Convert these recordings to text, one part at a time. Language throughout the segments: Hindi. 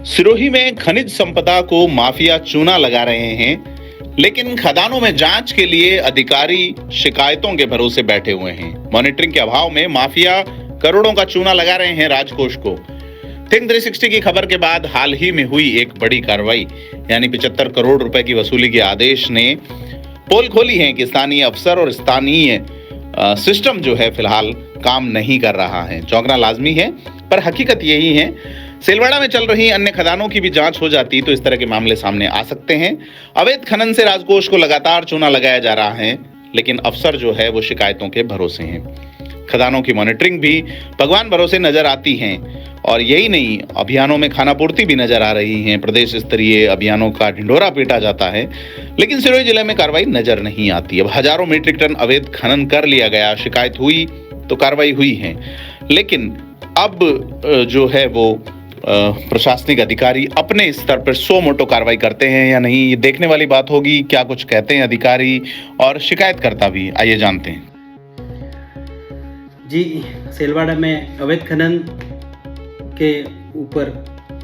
सिरोही में खनिज संपदा को माफिया चूना लगा रहे हैं, लेकिन खदानों में जांच के लिए अधिकारी शिकायतों के भरोसे बैठे हुए हैं। मॉनिटरिंग के अभाव में माफिया करोड़ों का चूना लगा रहे हैं राजकोष को। थिंक 360 की खबर के बाद हाल ही में हुई एक बड़ी कार्रवाई यानी 75 करोड़ रुपए की वसूली के आदेश ने पोल खोली है कि स्थानीय अफसर और स्थानीय सिस्टम जो है फिलहाल काम नहीं कर रहा है। चौंकना लाजमी है, पर हकीकत यही है। सेलवाड़ा में चल रही अन्य खदानों की भी जांच हो जाती तो इस तरह के मामले सामने आ सकते हैं। अवैध खनन से राजकोष को लगातार चूना लगाया जा रहा है, लेकिन अफसर जो है वो शिकायतों के भरोसे हैं। खदानों की मॉनिटरिंग भी भगवान भरोसे नजर आती है, और यही नहीं, अभियानों में खानापूर्ति भी नजर आ रही है। प्रदेश स्तरीय अभियानों का ढिंढोरा पीटा जाता है, लेकिन सिरोही जिले में कार्रवाई नजर नहीं आती। अब हजारों मीट्रिक टन अवैध खनन कर लिया गया, शिकायत हुई तो कार्रवाई हुई है, लेकिन अब जो है वो प्रशासनिक अधिकारी अपने स्तर पर सो मोटो कार्रवाई करते हैं या नहीं, ये देखने वाली बात होगी। क्या कुछ कहते हैं अधिकारी और शिकायतकर्ता भी, आइए जानते हैं। जी, सेलवाड़ा में अवैध खनन के ऊपर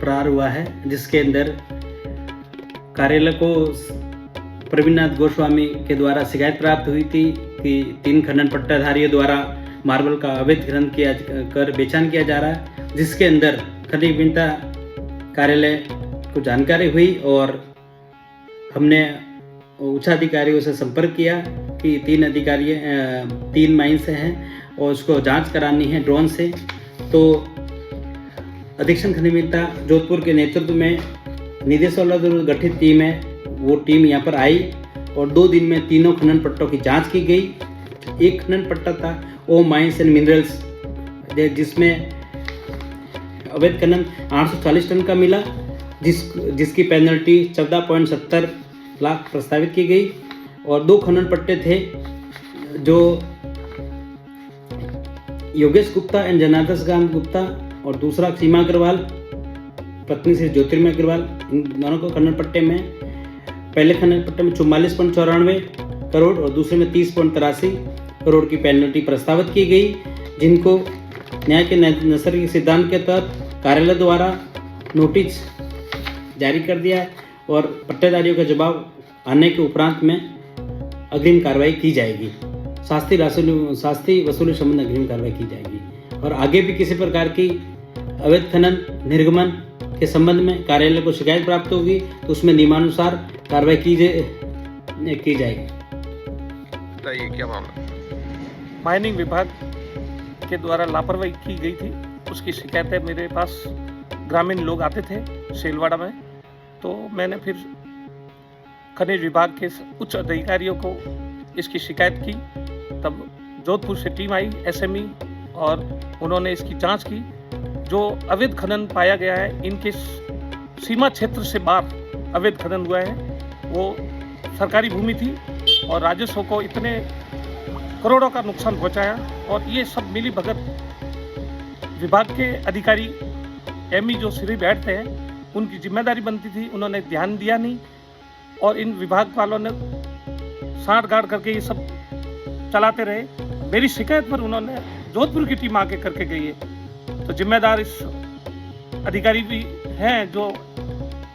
प्रहार हुआ है, जिसके अंदर कार्यालय को प्रवीणनाथ गोस्वामी के द्वारा शिकायत प्राप्त हुई थी कि 3 खनन पट्टाधारियों द्वारा मार्बल का अवैध खनन किया कर बेचान किया जा रहा है, जिसके अंदर खनिज अभियंता कार्यालय को जानकारी हुई और हमने उच्चाधिकारियों से संपर्क किया कि 3 माइंस हैं और उसको जांच करानी है ड्रोन से। तो अधीक्षण खनिज अभियंता जोधपुर के नेतृत्व में निदेशालय द्वारा गठित टीम है, वो टीम यहाँ पर आई और 2 दिन में तीनों खनन पट्टों की जांच की गई। एक खनन पट्टा था ओ माइंस एंड मिनरल्स, जिसमें अवैध खनन 840 टन का मिला, जिसकी पेनल्टी 14.70 लाख प्रस्तावित की गई। और 2 खनन पट्टे थे जो योगेश गुप्ता एंड जनार्दन गुप्ता और दूसरा सीमा अग्रवाल पत्नी से ज्योतिर्मय अग्रवाल, इन दोनों को खनन पट्टे में पहले खनन पट्टे में 44.94 करोड़ और दूसरे में 30.83 करोड़ की पेनल्टी प्रस्तावित की गई, जिनको न्याय के नैसर्गिक के सिद्धांत के तहत कार्यालय द्वारा नोटिस जारी कर दिया है और पट्टेदारियों का जवाब आने के उपरांत में अग्रिम कार्रवाई की जाएगी। शास्ती वसूली संबंध अग्रिम कार्रवाई की जाएगी। और आगे भी किसी प्रकार की अवैध खनन निर्गमन के संबंध में कार्यालय को शिकायत प्राप्त होगी तो उसमें नियमानुसार कार्रवाई की जाएगी। बताइए क्या मामला? माइनिंग विभाग के द्वारा लापरवाही की गई थी, उसकी शिकायतें मेरे पास ग्रामीण लोग आते थे सेलवाड़ा में। तो मैंने फिर खनिज विभाग के उच्च अधिकारियों को इसकी शिकायत की। तब जोधपुर से टीम आई एसएमई और उन्होंने इसकी जांच की। जो अवैध खनन पाया गया है, इनके सीमा क्षेत्र से बाहर अवैध खनन हुआ है। वो सरकारी भूमि थी और राजस्व को इतने करोड़ों का नुकसान पहुंचाया, और ये सब मिली भगत विभाग के अधिकारी एमई जो सिरे बैठते हैं, उनकी जिम्मेदारी बनती थी, उन्होंने ध्यान दिया नहीं और इन विभाग वालों ने साठ गाड़ करके ये सब चलाते रहे। मेरी शिकायत पर उन्होंने जोधपुर की टीम आके करके गई है। तो जिम्मेदार इस अधिकारी भी हैं जो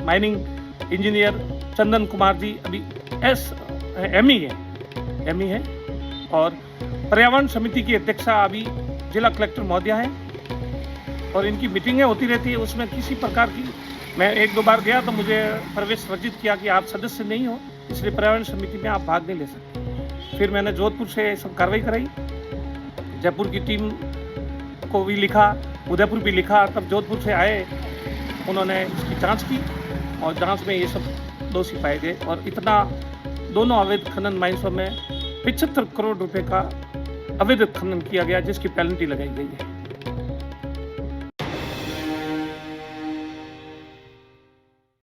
माइनिंग इंजीनियर चंदन कुमार जी अभी एमई है और पर्यावरण समिति की अध्यक्षा अभी जिला कलेक्टर महोदया हैं और इनकी मीटिंगें होती रहती है। उसमें किसी प्रकार की, मैं 1-2 बार गया तो मुझे प्रवेश वर्जित किया कि आप सदस्य नहीं हो, इसलिए पर्यावरण समिति में आप भाग नहीं ले सकते। फिर मैंने जोधपुर से सब कार्रवाई कराई, जयपुर की टीम को भी लिखा, उदयपुर भी लिखा। तब जोधपुर से आए, उन्होंने इसकी जाँच की और जाँच में ये सब दोषी पाए गए और इतना दोनों अवैध खनन माइंसों में 75 करोड़ रुपए का अवैध खनन किया गया, जिसकी पेनल्टी लगाई गई है।